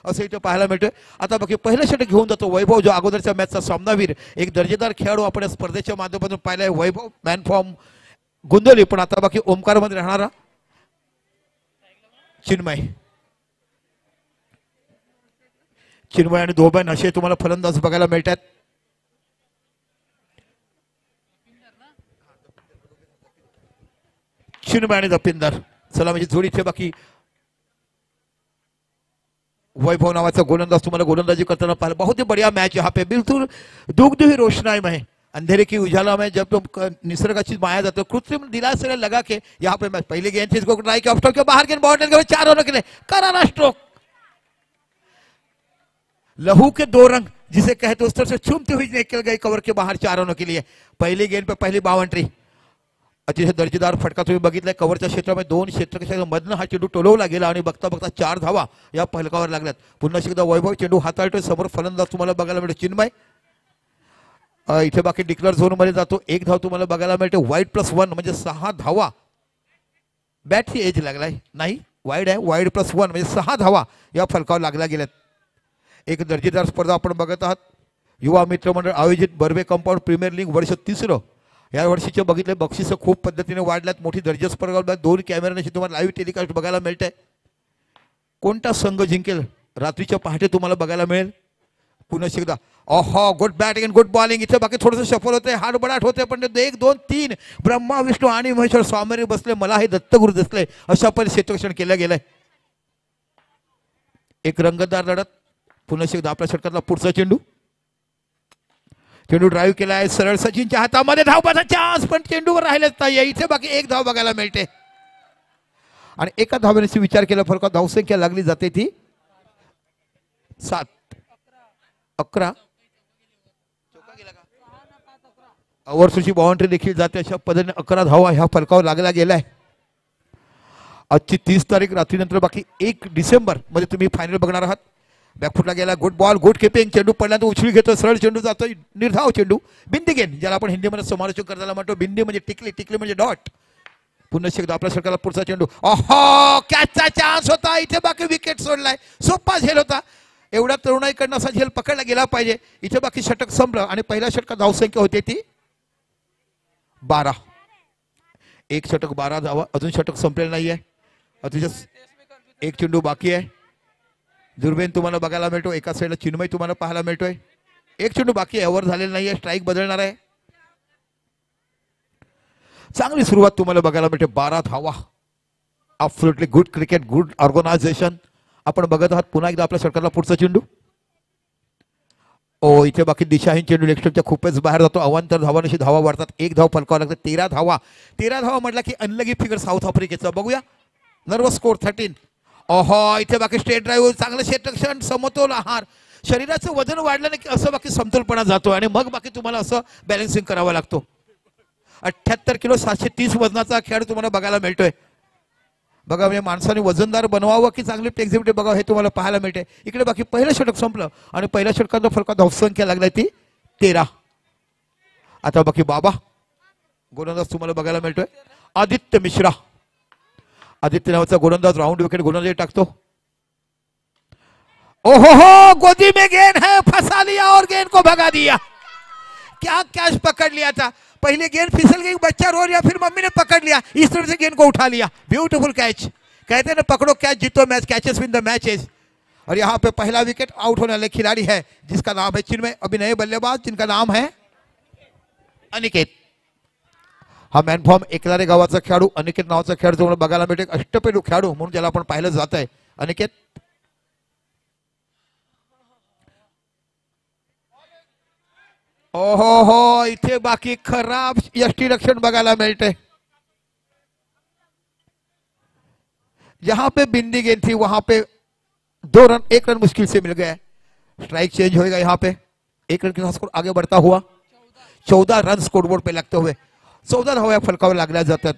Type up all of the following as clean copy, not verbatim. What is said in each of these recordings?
असं इथं पाहायला मिळतोय. आता बाकी पहिलं षटक घेऊन जातो वैभव, जो अगोदरच्या मॅचचा सामनावीर, एक दर्जेदार खेळाडू आपण या स्पर्धेच्या माध्यमातून पाहिलाय. वैभव मॅन फॉर्म गोंदवली, पण आता बाकी ओमकार मध्ये राहणारा चिन्मय आणि दोबन असे तुम्हाला फलंदाज बघायला मिळतात. चिन्मय आणि दपिंदर, चला म्हणजे जोडी इथे बाकी वैभव नावाचा गोलंदाज तुम्हाला गोलंदाजी करताना पाहिलं. बहुत ही बढ़िया मैच यहाँ पे, बिल्कुल दुग्ध ही रोशनाई में, अंधेरे की उजाला में जब तुम निसर्गाची माया जाते, कृत्रिम दिलासे लगा के यहाँ पे मैच. पहले गेंद थी, इसको ट्राई किया, ऑफ स्टॉप के बाहर गेंद बाउंड्री के 4 रनों के लिए करारा स्ट्रोक. लहू के 2 रंग जिसे कहते उस तरह से चूमते हुए निकल गए कवर के बाहर 4 रनों के लिए. पहली गेंद पे पहली बाउंड्री, अतिशय दर्जेदार फटका तुम्ही बघितलाय. कव्हरच्या क्षेत्रामध्ये 2 क्षेत्ररक्षक मधनं हा चेंडू टोलवला गेला आणि बघता बघता 4 धावा या फलकावर लागल्यात. पुन्हा एकदा वैभव चेंडू हाताळतोय, समोर फलंदाज तुम्हाला बघायला मिळतो चिन्मय. इथे बाकी डिक्लेअर झोन मध्ये जातो. 1 धाव तुम्हाला बघायला मिळते. वाईड +1 म्हणजे 6 धावा. बॅटची एज लागलाय, नाही वाईड आहे, वाईड +1 म्हणजे 6 धावा या फलकावर लागल्या गेल्यात. एक दर्जेदार स्पर्धा आपण बघत आहात. युवा मित्र मंडळ आयोजित बर्वे कंपाऊंड प्रीमियर लीग वर्ष 3रं. या वर्षीचे बघितले बक्षीस खूप पद्धतीने वाढल्यात. मोठी दर्जा स्पर्धा 2 कॅमेऱ्याने तुम्हाला लाईव्ह टेलिकास्ट बघायला मिळते. कोणता संघ जिंकेल रात्रीच्या पहाटे तुम्हाला बघायला मिळेल. पुन्हा एकदा ओहो, गुड बॅटिंग, गुड बॉलिंग. इथे बाकी थोडंसं सफल होते, हाडबडाट होते, पण 1 2 3 ब्रह्मा विष्णू आणि महेश्वर स्वामी बसले, मला हे दत्तगुरु दिसले, अशा परिस्थितीत क्षेत्ररक्षण केलं गेलंय. एक रंगतदार लढत. पुन्हा एकदा आपल्या षटकातला पुढचा चेंडू ड्राईव्ह केला आहे सरळ सचिनच्या हातामध्ये. धावबाचा चान्स, पण चेंडूवर राहिलेच नाही. इथे बाकी 1 धाव बघायला मिळते आणि एका धावेने विचार केला फलकात धावसंख्या लागली जाते ती 7 11. ओव्हरची बाउंड्री देखील जाते. अशा पद्धतीने 11 धावा ह्या फलकावर लागला गेलाय. आजची 30 तारीख रात्रीनंतर बाकी 1 डिसेंबर मध्ये तुम्ही फायनल बघणार आहात. बॅकफुटला गेला, गुड बॉल, गुड किपिंग. चेंडू पडल्यानंतर उचली घेतो, सरळ चेंडू जातो, निर्धाव चेंडू, बिंदी गेंद, ज्याला आपण हिंदीमध्ये समालोचन करताना म्हणतो. बिंदी म्हणजे टिकली, टिकली म्हणजे डॉट. पुन्हा एकदा आपल्या षटकाला पुढचा चेंडू, ओहो, कॅचचा चान्स होता. इथे बाकी विकेट सोडलाय. सोपा झेल होता. एवढ्या तरुणाईकडनं असा झेल पकडला गेला पाहिजे. इथे बाकी षटक संपलं आणि पहिल्या षटकात धावसंख्या होती ती 12. 1 षटक 12 धावा. अजून षटक संपलेलं नाहीये. अतिशय 1 चेंडू बाकी आहे. दुर्बेन तुम्हाला बघायला मिळतो. एका साईडला चिन्मय तुम्हाला पाहायला मिळतोय. 1 चेंडू बाकी आहे, ओव्हर झालेला नाहीये. स्ट्राईक बदलणार आहे. चांगली सुरुवात तुम्हाला बघायला मिळते. 12 धावा. Absolutely good cricket, good organisation आपण बघत आहात. पुन्हा एकदा आपल्या षटकाला पुढचा चेंडू. इथे बाकी दिशाहीन चेंडू लेग स्टंपच्या खूपच बाहेर जातो. अवांतर धावांशी धावा वाढतात. 1 धाव फलकावर लागतात. 13 धावा. 13 धावा म्हटलं की अनलगी फिगर साऊथ आफ्रिकेचा. बघूया नर्वस स्कोर 13. ओहो, इथे बाकी स्ट्रेट ड्राईव्ह, चांगलं क्षेत्ररक्षण, समतोल आहार. शरीराचं वजन वाढलं नाही की असं बाकी समतोलपणा जातो आणि मग बाकी तुम्हाला असं बॅलन्सिंग करावा लागतो. 78 किलो 730 वजनाचा खेळ तुम्हाला बघायला मिळतोय. बघा म्हणजे माणसाने वजनदार बनवावं की चांगली फ्लेक्झिबिलिटी बघावं हे तुम्हाला पाहायला मिळते. इकडे बाकी पहिलं षटक संपलं आणि पहिल्या षटकाचा फलकात धावसंख्या लागलाय ती 13. आता बाकी बाबा गोलंदाज तुम्हाला बघायला मिळतोय. आदित्य मिश्रा, आदित्य नावाचा गोलंदाज राउंड विकेट गोलंदाजी टाकतो. ओहो हो, गोदी में गेंद है, फंसा लिया और गेंद को भगा दिया. क्या कैच पकड़ लिया था. पहले गेंद फिसल गई, बच्चा रो लिया, फिर मम्मी ने पकड़ लिया, इस तरह से गेंद को उठा लिया. Beautiful catch. कहते हैं ना पकड़ो कैच जीतो match, catches win the matches. और यहाँ पे पहला विकेट आउट होने वाले खिलाड़ी है जिसका नाम है चिन्मय. अभी नए बल्लेबाज जिनका नाम है अनिकेत. हा मॅन फॉर्म एकलारे गावाचा खेळाडू अनिकेत नावाचा खेळाडू तुम्हाला बघायला मिळतो. एक अष्टपैलू खेळाडू म्हणून ज्याला आपण पाहिलं जात आहे. अनिकेत ओहो हो, इथे बाकी खराब यष्टिरक्षण बघायला मिळते. जहां पे बिंदी गेंद थी वहां पे 2 रन, 1 रन मुश्किल से मिल गया. स्ट्राइक चेंज होएगा यहाँ पे. 1 रन के साथ स्कोर आगे बढ़ता हुआ 14 रन स्कोरबोर्ड पे लगते हुए 14 धावा फलकावर लागल्या जातात.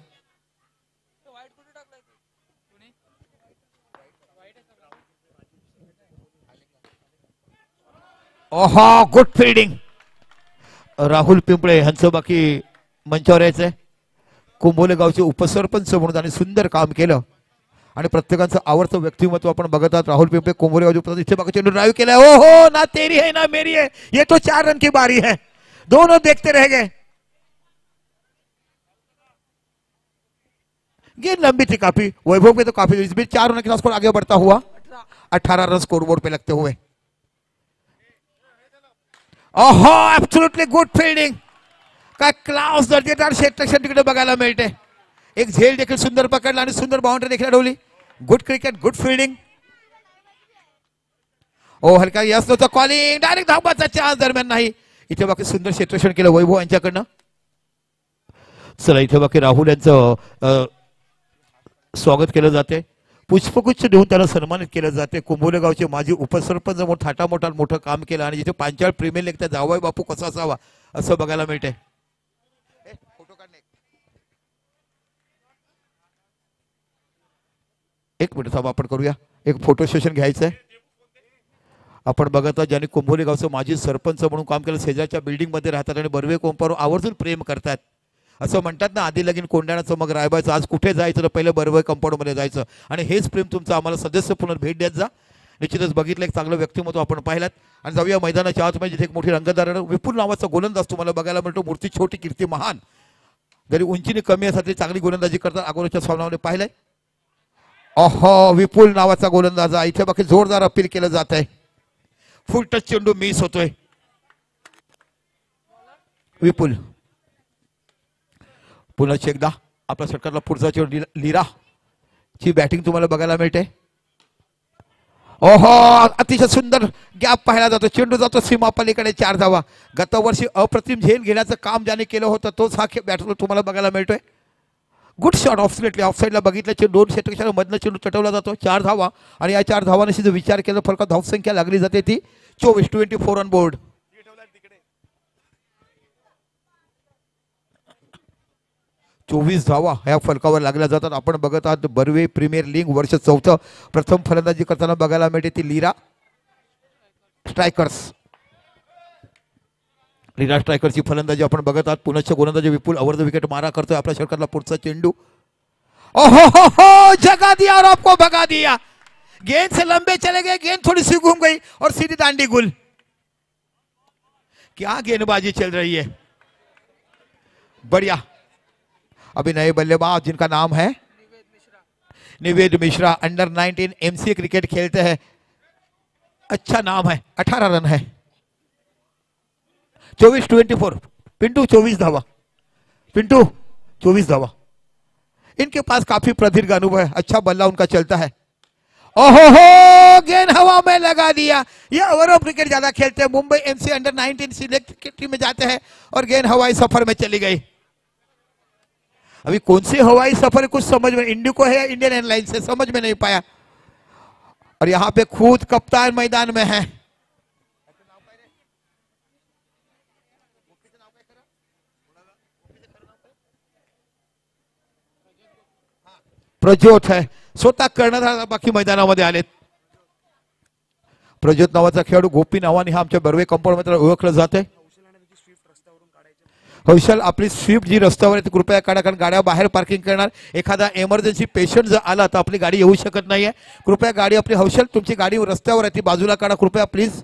ओहो, गुड फील्डिंग. राहुल पिंपळे यांचं बाकी मंचावर यायचंय. कुंभोले गावचे उपसरपंच म्हणून त्यांनी सुंदर काम केलं आणि प्रत्येकाचं आवडतं व्यक्तिमत्व आपण बघत आहात. राहुल पिंपळे कोंबोरे बाजू इथे बघा चेंडू ड्राइव केला. ओ हो, ना तेरी है ना मेरी है, ये तो 4 रन की बारी है. दोनों देखते रह गए. गेंद लंबी थी काफी. वैभव पे तो काफी, इस बीच 4 रन के स्कोर आगे बढ़ता हुआ 18 रन स्कोर बोर्ड पे लगते हुए. ओहो, एब्सोल्युटली गुड फील्डिंग. काय क्लास दर्जेदार क्षेत्ररक्षण तिकडे बघायला मिळते. एक झेल देखील सुंदर पकडला आणि सुंदर बाउंड्री देखील अडवली. Good cricket, good fielding. ओ हलका यस नव्हतं कॉलिंग. डायरेक्ट धाबाचा चान्स दरम्यान नाही. इथे बाकी सुंदर क्षेत्ररक्षण केलं वैभव यांच्याकडनं. चला इथे बाकी राहुल यांचं स्वागत केलं जाते. पुष्पगुच्छ देऊन त्याला सन्मानित केलं जाते. कुंभोले गावचे माजी उपसरपंच थाटा मोठं काम केलं आणि जिथे पांचाळ प्रीमियर लीग त्या जावई बापू कसा असावा असं बघायला मिळते. एक मिनिट थांबा, आपण करूया एक फोटो सेशन घ्यायचंय. आपण बघत आहात ज्यांनी कुंभोली गावचं माजी सरपंच म्हणून काम केलं, शेजारच्या बिल्डिंग मध्ये राहतात आणि बर्वे कोंपावर आवर्जून प्रेम करतात. असं म्हणतात ना, आधी लगीन कोंडाण्याचं मग रायबायचं. आज कुठे जायचं तर पहिलं बर्वे कंपाऊंड मध्ये जायचं आणि हेच प्रेम तुमचं आम्हाला सदस्य पुन्हा भेट द्यायचं जा. निश्चितच बघितलं एक चांगलं व्यक्तिमत्व आपण पाहिलात. आणि जाऊया मैदानाच्या आतमध्ये जिथे एक मोठी रंगतदार विपुल नावाचा गोलंदाज तुम्हाला बघायला मिळतो. मूर्ती छोटी कीर्ती महान, जरी उंचीने कमी असतात तरी चांगली गोलंदाजी करतात. अगोदरच्या सामन्यामध्ये पाहिलंय. ओहो, विपुल नावाचा गोलंदाज इथे बाकी जोरदार अपील केलं जात आहे. फुल टच चेंडू मिस होतोय. विपुल पुन्हा एकदा आपल्या षटकातला पुढचा चेंडू लीरा ची बॅटिंग तुम्हाला बघायला मिळते. ओहो, अतिशय सुंदर गॅप पाहायला जातो. चेंडू जातो सीमा पलीकडे. 4 धावा. गतवर्षी अप्रतिम झेल घेण्याचं काम ज्याने केलं होतं तोच हा बॅटर तुम्हाला बघायला मिळतोय. गुड शॉट ऑफस्लेटली ऑफसाईडला बघितलं. 2 क्षेत्रक्षण मधनं चेंडू चटवला जातो. 4 धावा आणि या 4 धावांशी जर विचार केला फरक धावसंख्या लागली जाते ती 24 ऑन बोर्ड. 24 धावा ह्या फलकावर लागल्या जातात. आपण बघत आहात बर्वे प्रीमियर लीग वर्ष 4 प्रथम फलंदाजी करताना बघायला मिळते ती लीरा स्ट्रायकर्स. लीरा स्ट्रायकरची फलंदाजी आपण बघत आहात. पुनश्च गोलंदाजी विपुल अवर्ध विकेट मारा करतोय. आपल्या षटकातला पुढचा चेंडू. ओहो हो हो, जगा दिया और आपको भगा दिया. गेंद से लंबे चले गए, गेंद थोड़ी सी घूम गई और सीधी दांडी गुल. क्या गेंदबाजी चल रही है, बढ़िया. अभी नए बल्लेबाज जिनका नाम है निवेद मिश्रा, अंडर 19 एमसीए क्रिकेट खेलते हैं. अच्छा नाम है. 18 रन है. 24 पिंटू 24 धावा. पिंटू 24 धावा. इनके पास काफी प्रदीर्घ अनुभव है. अच्छा बल्ला उनका चलता है. ओहो हो, गेंद हवा में लगा दिया. ये ओवर क्रिकेट ज्यादा खेलते हैं. Mumbai MC under 19 select team में जाते हैं और गेंद हवाई सफर में चली गई. अभी कौन सी हवाई सफर कुछ समझ में, इंडिको है या इंडियन एयरलाइंस से समझ में नहीं पाया. और यहाँ पे खुद कप्तान मैदान में है. प्रज्योत है. स्वतः कर्णधार बाकी मैदानामध्ये आलेत. प्रज्योत नावाचा खेळाडू गोपी नावाने हा आमच्या बर्वे कंपाऊंड मध्ये ओळखलं जाते. हौशल आपली स्विफ्ट जी रस्त्यावर आहे ती कृपया काढा, कारण गाड्या बाहेर पार्किंग करणार. एखादा इमर्जन्सी पेशंट जर आला तर आपली गाडी येऊ शकत नाहीये. कृपया गाडी आपली, हौशल तुमची गाडी रस्त्यावर आहे ती बाजूला काढा कृपया प्लीज.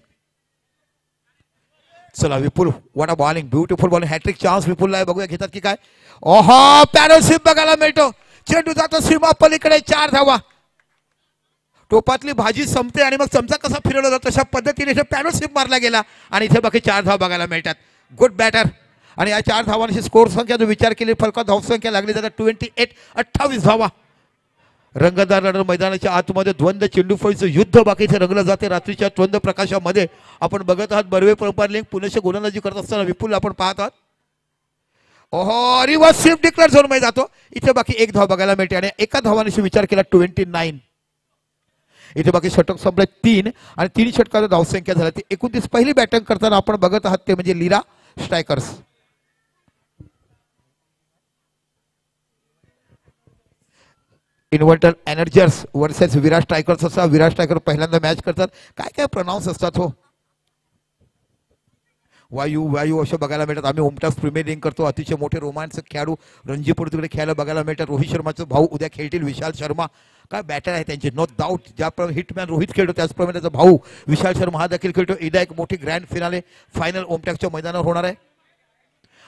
चला Vipul, what a bowling, beautiful bowling. Hattrick chance विपुलला बघूया घेतात की काय. ओहो, पॅडल स्वीप बघायला मिळतो. चेंडू जातो सीमा पलीकडे. 4 धावा. टोपातली भाजी संपते आणि मग चमचा कसा फिरवला जातो तशा पद्धतीने इथे पॅडल स्वीप मारला गेला आणि इथे बाकी 4 धावा बघायला मिळतात. Good batter. आणि या 4 धावांची स्कोर संख्या जो विचार केली फलकात धावसंख्या लागली जातात 28 धावा. रंगतदार लढत मैदानाच्या आतमध्ये द्वंद्व चेंडूफळीचं युद्ध बाकी इथे रंगलं जाते. रात्रीच्या द्वंद्व प्रकाशामध्ये आपण बघत आहात बर्वे प्रीमियर लीग पुनश्च गोलंदाजी करत असताना विपुल आपण पाहत आहात. ओहो, रिव्हर्स स्वीप डिक्लेअर झोन मध्ये जातो. इथे बाकी 1 धाव बघायला मिळते आणि एका धावाने विचार केला 29. इथे बाकी षटक संपले 3 आणि 3 षटकाची धावसंख्या झाली ती 29. पहिली बॅटिंग करताना आपण बघत आहात ते म्हणजे लीरा स्ट्रायकर्स. इन्व्हर्टर एनर्जर्स वर्सेस विराट स्ट्रायकर्स असा. विराट स्ट्रायकर पहिल्यांदा मॅच करतात. काय काय प्रनाउन्स असतात हो. वायू वायू अशा बघायला मिळतात. आम्ही उमटास प्रीमियर लीग करतो. अतिशय मोठे रोमांचक खेळाडू रणजीपूर तिकडे खेळायला बघायला मिळतात. रोहित शर्माचे भाऊ उद्या खेळतील विशाल शर्मा. काय बॅटर आहे त्यांचे, नो डाऊट. ज्याप्रमाणे हिटमॅन रोहित खेळतो त्याचप्रमाणे त्याचा भाऊ विशाल शर्मा हा देखील खेळतो. इदा एक मोठी ग्रँड फिनाले फायनल ओमटॅकच्या मैदानावर होणार आहे.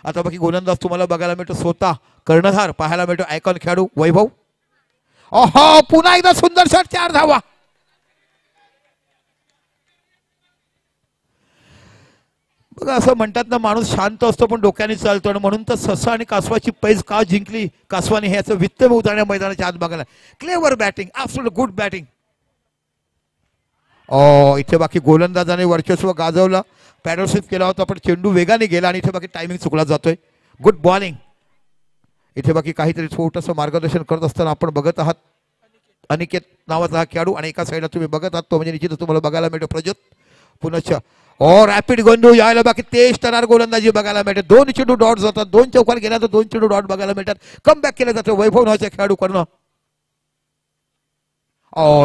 आता बाकी गोलंदाज तुम्हाला बघायला मिळतो स्वतः कर्णधार पाहायला मिळतो आयकॉन खेळाडू वैभव. ओहो, पुन्हा एकदा सुंदर शॉट, 4 धावा. बघा असं म्हणतात ना, माणूस शांत असतो पण डोक्याने चालतो, आणि म्हणून तर ससा आणि कासवाची पैज का जिंकली कासवाने ह्याचं वित्त उदाहरण मैदानाच्या आत बघायला. Clever batting, absolute good batting. इथे बाकी गोलंदाजाने वर्चस्व गाजवलं, पॅडलशिप केला होता पण चेंडू वेगाने गेला आणि इथे बाकी टायमिंग चुकला जातोय. Good bowling. इथे बाकी काहीतरी छोटंसं मार्गदर्शन करत असताना आपण बघत आहात अनिकेत नावाचा हा खेळाडू, आणि एका साईडला तुम्ही बघत आहात तो म्हणजे निश्चितच तुम्हाला बघायला मिळतो प्रज्योत पुनश्च. रॅपिड गोंधळ यायला बाकी तेज तरार गोलंदाजी बघायला मिळते. 2 चेंडू डॉट जातात, 2 चौकार गेला तर 2 चेंडू डॉट बघायला मिळतात. कम बॅक केलं जातं वैभव नावाच्या खेळाडू करणं.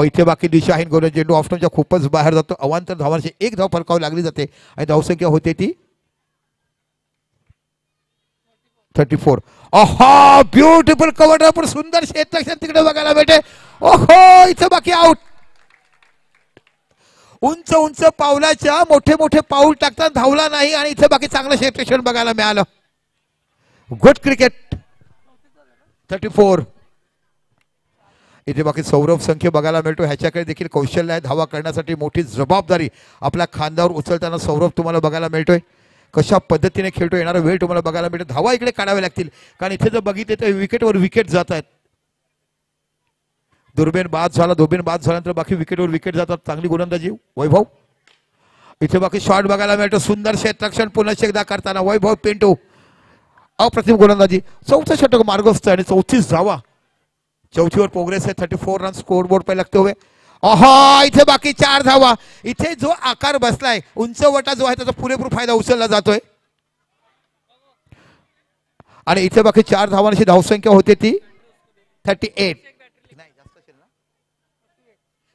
इथे बाकी दिशाहीन गोलंदाज चेंडू ऑफस्टॉनच्या खूपच बाहेर जातो. अवांतर धावांची 1 धाव फरकावी लागली जाते आणि धावसंख्या होते ती 34. ब्युटिफुल कव्हर, पण सुंदर क्षेत्ररक्षण तिकडे बघायला मिळते. इथे बाकी आउट. उंच उंच पावलाच्या मोठे मोठे पाऊल टाकतात, धावला नाही आणि इथे बाकी चांगलं क्षेत्ररक्षण बघायला मिळालं. Good cricket. 34. इथे बाकी सौरभ संख्य बघायला मिळतो, ह्याच्याकडे देखील कौशल्य आहे. धावा करण्यासाठी मोठी जबाबदारी आपल्या खांद्यावर उचलताना सौरभ तुम्हाला बघायला मिळतोय. कशा पद्धतीने खेळतो, येणारा वेळ तुम्हाला बघायला मिळतो. धावा इकडे काढाव्या लागतील कारण इथे जर बघितले तर विकेटवर विकेट जात आहेत. दुर्बीन बाद झाल्यानंतर बाकी विकेटवर विकेट जातात. चांगली गोलंदाजी वैभव. इथे बाकी शॉट बघायला मिळतो, सुंदर क्षेत्ररक्षण पुन्हा एकदा करताना वैभव पिंटू. अप्रतिम गोलंदाजी. 4थं षटक मार्गस्थ आणि 34 धावा. 4थीवर प्रोग्रेस आहे. 34 रन स्कोर बोर्ड पे लगते हुए. इथे बाकी 4 धावा. इथे जो आकार बसलाय उंचवटा जो आहे त्याचा पुरेपूर फायदा उचलला जातोय आणि इथे बाकी 4 धावांची धावसंख्या होते ती 38.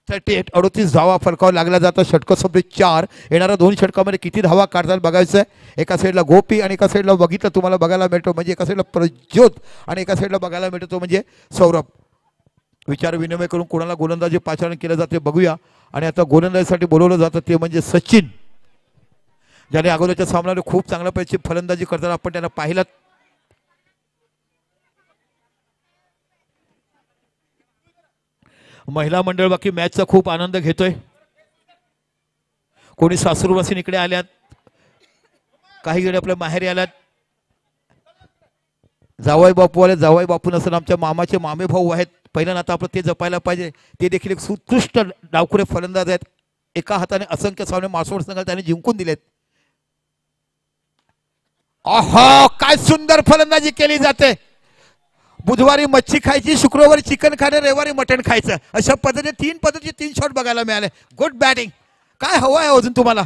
38 धावा फरकावर लागला जातो. षटक संपले 4. येणाऱ्या 2 षटकामध्ये किती धावा काढतात बघायचं आहे. एका साईडला गोपी आणि एका साईडला बघितलं तुम्हाला बघायला मिळतो म्हणजे एका साईडला प्रज्योत आणि एका साईडला बघायला मिळतो तो म्हणजे सौरभ. विचार विनिमय करून कोणाला गोलंदाजी पाचारण केलं जाते बघूया. आणि आता गोलंदाजीसाठी बोलवलं जातं ते म्हणजे सचिन, ज्याने अगोदरच्या सामन्यात खूप चांगल्या प्रकारची फलंदाजी करताना आपण त्यांना पाहिलं. महिला मंडळ बाकी मॅचचा खूप आनंद घेतोय. कोणी सासरूवासीन इकडे आल्यात, काही कडे आपल्या माहेरी आल्यात. जावई बापू आले. जावई बापू नसून आमच्या मामाचे मामे भाऊ आहेत. पहिल्यांदा आता आपण ते जपायला पाहिजे. ते देखील एक उत्कृष्ट डावखुरे फलंदाज आहेत. एका हाताने असंख्य सामने मासोड संघाला त्याने जिंकून दिलेत. काय सुंदर फलंदाजी केली जाते. बुधवारी मच्छी खायची, शुक्रवारी चिकन खाणे, रविवारी मटण खायचं, अशा पद्धतीने 3 शॉट बघायला मिळाले. Good batting. काय हवं आहे अजून तुम्हाला.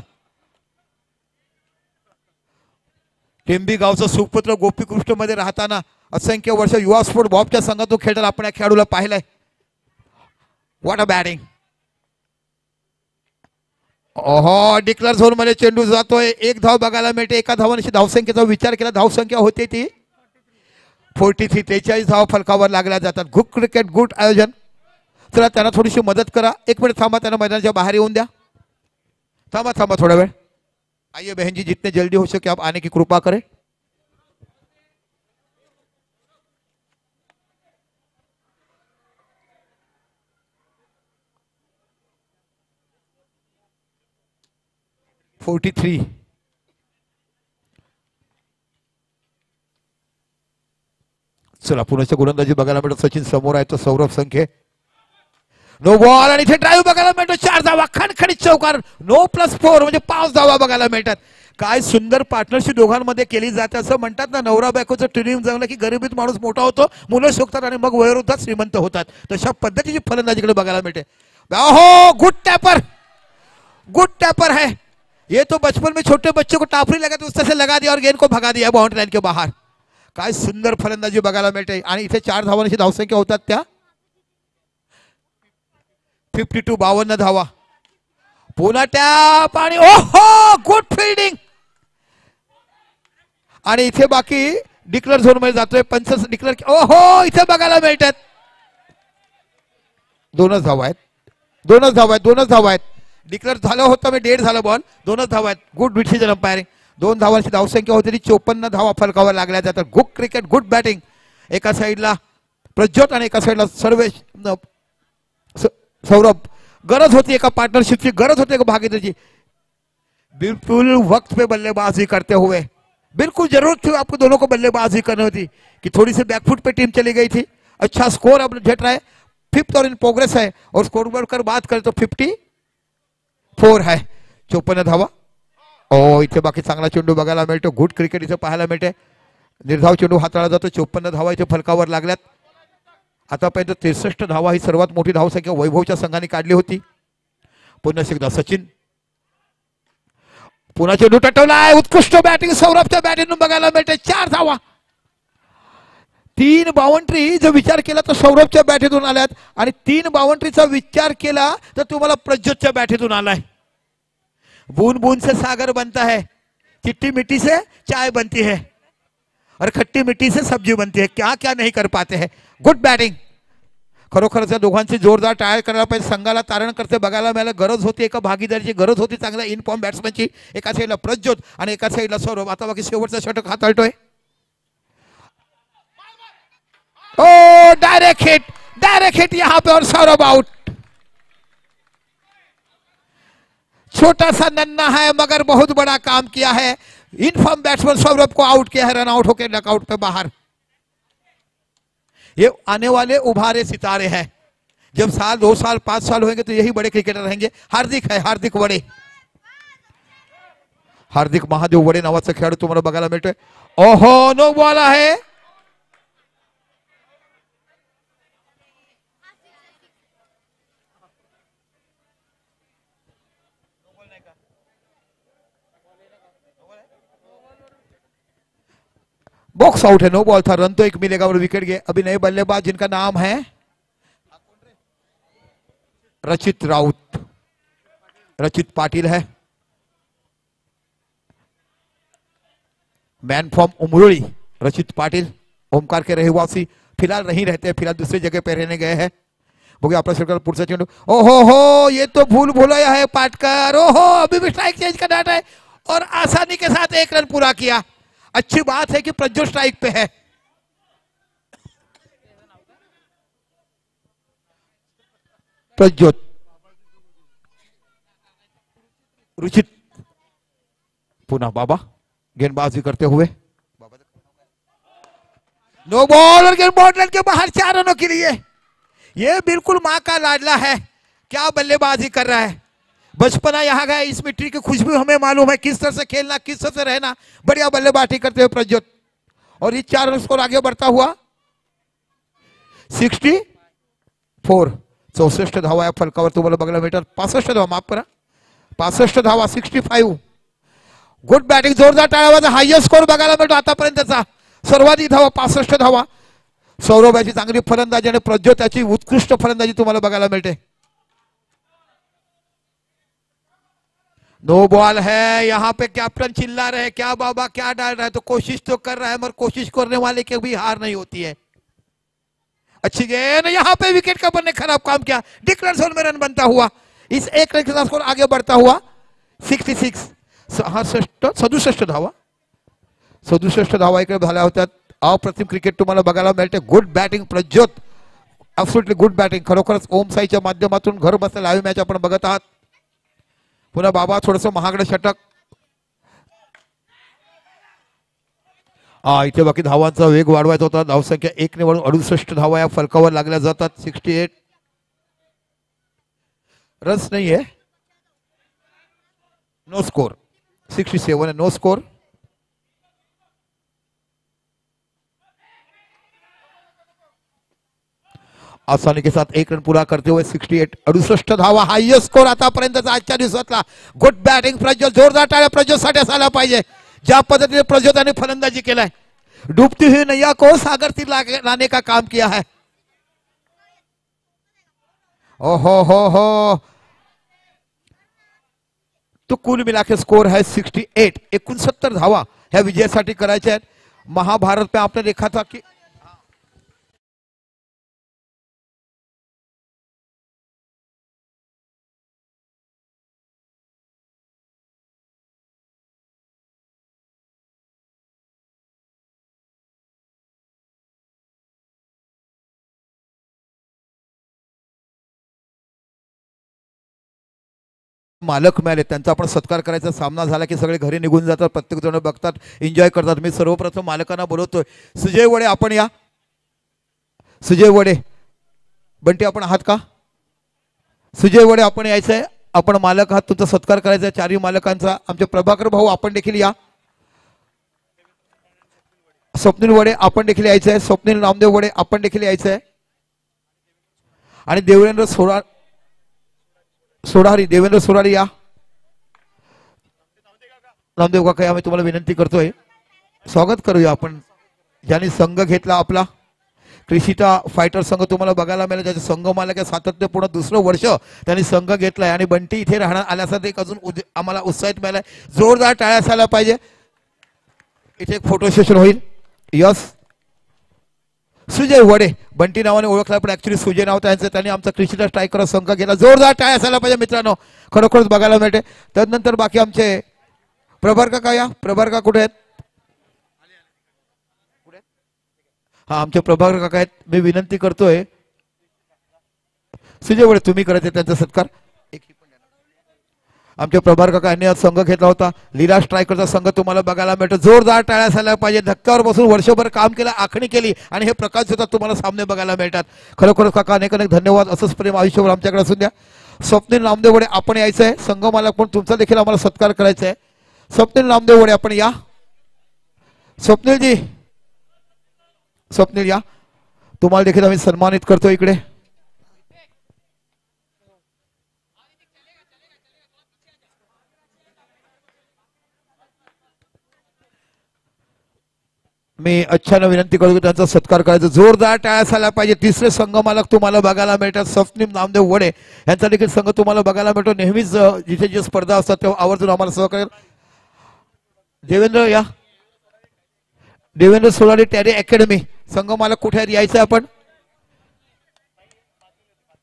टेंबी गावचा सुपुत्र गोपीकृष्ण मध्ये राहताना असंख्य वर्ष युवा स्पोर्ट बॉबच्या संघातून खेळताना आपण या खेळाडूला पाहिलंय. What a batting. Declare zone मध्ये चेंडू जातोय. 1 धाव बघायला मिळते. एका धावांची धावसंख्येचा विचार केला धावसंख्या होते ती 43. 43 धावा फलकावर लागल्या जातात. गुड क्रिकेट, गुड आयोजन. चला त्यांना थोडीशी मदत करा. 1 मिनिट थांबा, त्यांना मैदानाच्या बाहेर येऊन द्या. थांबा थोडा वेळ. आइए बहन जी, जितने जल्दी हो सके आप आने की कृपा करें. (43) चला पुण्याच्या गोलंदाजी बघायला मिळतो. सचिन समोर आहे तो सौरभ संख्ये. नो बॉल आणि इथे ड्राईव्ह बघायला मिळतो. 4 धावा, खणखणीत चौकार. नो +4 म्हणजे 5 धावा बघायला मिळतात. काय सुंदर पार्टनरशिप दोघांमध्ये केली जाते. असं म्हणतात ना, नवरा बायकोचं ट्रेनिंग जमलं की गरिबीत माणूस मोठा होतो, मुलं शोधतात आणि मग वयोवृद्धात श्रीमंत होतात. तशा पद्धतीची फलंदाजीकडे बघायला मिळते. गुड टॅपर, गुड टॅपर है ये. तो बचपन में छोटे बच्चे को टाफरी लगा तो उस तरह से लगा दिया और गेंद को भगा दिया बाउंड्री लाइन के बाहर. काय सुंदर फलंदाजी बघायला मिळते. आणि इथे 4 धावांची धावसंख्या होतात त्या 52. 52 धावा. पुन्हा टॅप आणि गुड फिल्डिंग. आणि इथे बाकी डिक्लेअर झोन मध्ये जातोय. पंच डिक्लेअर ओहो इथे बघायला मिळतात. दोनच धावा आहेत. डिक्लेअर झालं होतं मी 1.5 झालं बॉल. 2च धावा आहेत. Good decision umpiring. 2 धावांची धावसंख्या होती 54 धावा फलकावर लागल्या जातात. Good cricket good batting. एका साईडला प्रज्योत आणि एका साईडला सर्वेश सौरभ. गरज होती एका पार्टनरशिपची, गरज होती एका भागीदारीची. बिल्कुल वक्त पे बल्लेबाजी करते हुए बिल्कुल जरूरत थी आपको दोनों को बल्लेबाजी करनी होती कि थोड़ी सी बैकफुट पे टीम चली गई थी. अच्छा स्कोर अब झट रहा है. 5th और इन प्रोग्रेस है. और स्कोर बोर्ड कर बात करें तो 54 है. 54 धावा. ओ इथे बाकी चांगला चेंडू बघायला मिळतो. गुड क्रिकेट इथे पाहायला मिळते. निर्धाव चेंडू हाताळला जातो. 54 धावा इथे फलकावर लागल्यात. आतापर्यंत 63 धावा ही सर्वात मोठी धावसंख्या वैभवच्या संघाने काढली होती. पुन्हा एकदा सचिन. पुन्हा चेंडू टटवलाय. उत्कृष्ट बॅटिंग सौरभच्या बॅटिंग बघायला मिळते. 4 धावा. 3 बाउंड्री जर विचार केला तर सौरभच्या बॅटीतून आल्यात आणि 3 बाउंड्रीचा विचार केला तर तुम्हाला प्रज्योतच्या बॅटीतून आलाय. बूंद बूंद से सागर बनता है, चिट्टी मिट्टी से चाय बनती है और खट्टी मिट्टी से सब्जी बनती है. क्या क्या नहीं कर पाते हैं. Good batting. खरोखरच दोघांची जोरदार टाळ्या करायला पाहिजे. संघाला तारण करते बघायला मिळालं. गरज होती एका भागीदारीची, गरज होती चांगल्या इनफॉर्म बॅट्समॅनची. एका साईडला प्रज्योत आणि एका साईडला सौरभ. आता बाकी शेवटचा षटक हाताळतोय. ओ डायरेक्ट हिट यहां पे और सौरभ आउट. छोटा सा नन्ना है मगर बहुत बड़ा काम किया है. इनफॉर्म बैट्समैन सौरभ को आउट किया है. रन आउट होकर नॉकआउट पे बाहर. ये आने वाले उभारे सितारे हैं. जब साल 2 साल 5 साल होंगे तो यही बड़े क्रिकेटर रहेंगे. हार्दिक है, हार्दिक वडे. हार्दिक महादेव वडे नावाचा खेळाडू तुम्हाला बघायला मिळतोय. ओहो नो बॉल आहे. बॉक्स आउट है. नो बॉल था. रन तो 1 मिलेगा और विकेट गए. अभी नए बल्लेबाज जिनका नाम है रचित राउत. रचित पाटिल है. मैन फ्रॉम उमरोली रचित पाटिल. ओमकार के रहवासी. फिलहाल नहीं रहते, फिलहाल दूसरी जगह पे रहने गए हैं. बघूया आपला सरकार पुढचा चेंडू. ओहो हो ये तो भूल भुलाया है पाटकर. ओहो अभी भी स्ट्राइक चेंज का डाटा है और आसानी के साथ 1 रन पूरा किया. अच्छी बात है कि प्रज्योत स्ट्राइक पे है. प्रज्योत रुचित. पुनः बाबा गेंदबाजी करते हुए. नो बॉल और गेंद बॉल के बाहर 4 रनों के लिए. ये बिल्कुल मां का लाडला है. क्या बल्लेबाजी कर रहा है. बचपना यहाँ गया. इस मिट्टी की खुशबू हमें मालूम है. किस तरह से खेलना, किस तरह से रहना. बढ़िया बल्लेबाजी करते हुए प्रज्योत. और ये 4 रन स्कोर आगे बढ़ता हुआ 64. 64 धावा या फलकावर तुम्हाला बघायला मिळतात. 65 धावा माफ करा. 65 धावा 65. Good batting. जोरदार टाळ्या. हायएस्ट स्कोर बघायला मिळतो आतापर्यंतचा. सर्वाधिक धावा 65 धावा. सौरभ याची चांगली फलंदाजी आणि प्रज्योत याची उत्कृष्ट फलंदाजी तुम्हाला बघायला मिळते. नो बॉल है. यहाँ पे कैप्टन चिल्ला रहे क्या बाबा क्या डाल रहा है. तो कोशिश तो कर रहा है मगर कोशिश करने वाले की भी हार नहीं होती है. अच्छी गेंद. यहाँ पे विकेट कीपर ने खराब काम किया. डिक्लेयर जोन में रन बनता हुआ. इस 1 रन के साथ स्कोर आगे बढ़ता हुआ 66. 67 धावा. 67 धावा इकडे झाल्या होत्या. अप्रतिम क्रिकेट तुम्हाला बघायला मिळते. Good batting Prajyot. Absolutely good batting. खरोखरच ओम साईच्या माध्यमातून घर बसल्या लाईव्ह मॅच आपण बघत आहात. पुन्हा बाबा थोडस महागडं षटक. इथे बाकी धावांचा वेग वाढवायचा होता. धावसंख्या 1 ने वळून 68 धावा या फलकावर लागल्या जातात. 68 रन्स नाही आहे. No score. 67 है नो स्कोर. आसानी के साथ 1 रन पूरा करते हुए 68. 68 धावा हायएस्ट स्कोर आतापर्यंतचा आजच्या दिवसातला. Good batting Prajyot. जोरदार टाळ्या प्रज्योतसाठी असायला पाहिजे. ज्या पद्धतीने प्रज्योताने फलंदाजी केलाय. डूबती हुई नैया को सागर तीर लाने का काम किया है. ओहो हो. तो कुल मिला के स्कोर है 68. 69 धावा ह्या विजयासाठी करायचे आहेत। महाभारत में आपने देखा था कि मालक मिळाले त्यांचा आपण सत्कार करायचा सामना झाला की सगळे घरी निघून जातात, प्रत्येक जण बघतात, एन्जॉय करतात। मी सर्वप्रथम मालकांना बोलवतोय, सुजय वडे आपण या। सुजय वडे, बंटी आपण आहात का? सुजय वडे आपण यायचंय, आपण मालक आहात, तुमचा सत्कार करायचा आहे चारही मालकांचा। आमचे प्रभाकर भाऊ आपण देखील या। स्वप्नील वडे आपण देखील यायचं आहे, स्वप्नील नामदेव वडे आपण देखील यायचं आहे। आणि देवेंद्र सोडारी देवेंद्र सोडारी या। नामदेव काका आम्ही तुम्हाला विनंती करतोय, स्वागत करूया आपण। ज्यांनी संघ घेतला आपला क्रिशिता फायटर संघ तुम्हाला बघायला मिळेल, ज्याचे संघ मालक आहे सातत्यपूर्ण दुसरं वर्ष त्यांनी संघ घेतलाय। आणि बंटी इथे राहणार आल्यासाठी एक अजून आम्हाला उत्साहित मिळालाय, जोरदार टाळ्या असायला पाहिजे। इथे एक फोटो सेशन होईल। यस, सुजय वडे बंटी नावाने ओळखला पण ऍक्च्युली सुजय नाव त्यांचं, त्यांनी आमचा क्रिशिता स्ट्रायकर संघ घेतला, जोरदार टाळ्या असायला पाहिजे मित्रांनो, खरोखरच बघायला मिळते। त्यानंतर बाकी आमचे प्रभार काका या। प्रभार काका कुठे आहेत? हा आमचे प्रभाकर काका आहेत, मी विनंती करतोय सुजय वडे तुम्ही करायचे त्यांचा सत्कार। आमचे प्रभार काका यांनी आज संघ घेतला होता, लीला स्ट्रायकरचा संघ तुम्हाला बघायला मिळतो, जोरदार टाळ्या असायला पाहिजे। धक्क्यावर बसून वर्षभर काम केलं, आखणी केली आणि हे प्रकाश होतात तुम्हाला सामने बघायला मिळतात। खरोखर काका अनेक अनेक धन्यवाद, असंच प्रेम आयुष्यभर आमच्याकडे असून द्या। स्वप्नील नामदेव वडे आपण यायचं आहे, संघ मालक पण तुमचा देखील आम्हाला सत्कार करायचा आहे। स्वप्नील नामदेव वडे आपण या। स्वप्नीलजी, स्वप्नील या, तुम्हाला देखील आम्ही सन्मानित करतो इकडे। मी अच्छानं विनंती करतो त्यांचा सत्कार करायचा, जोरदार टाळ्या असायला पाहिजे। तिसरे संघ मालक तुम्हाला बघायला मिळतात, स्वप्नील नामदेव वडे यांचा देखील संघ तुम्हाला बघायला मिळतो। नेहमीच जिथे जे स्पर्धा असतात तेव्हा आवर्जून आम्हाला सहकार्य। देवेंद्र या, देवेंद्र सोलारी टॅरी अकॅडमी संघ मालक कुठे आहेत, यायचं आपण।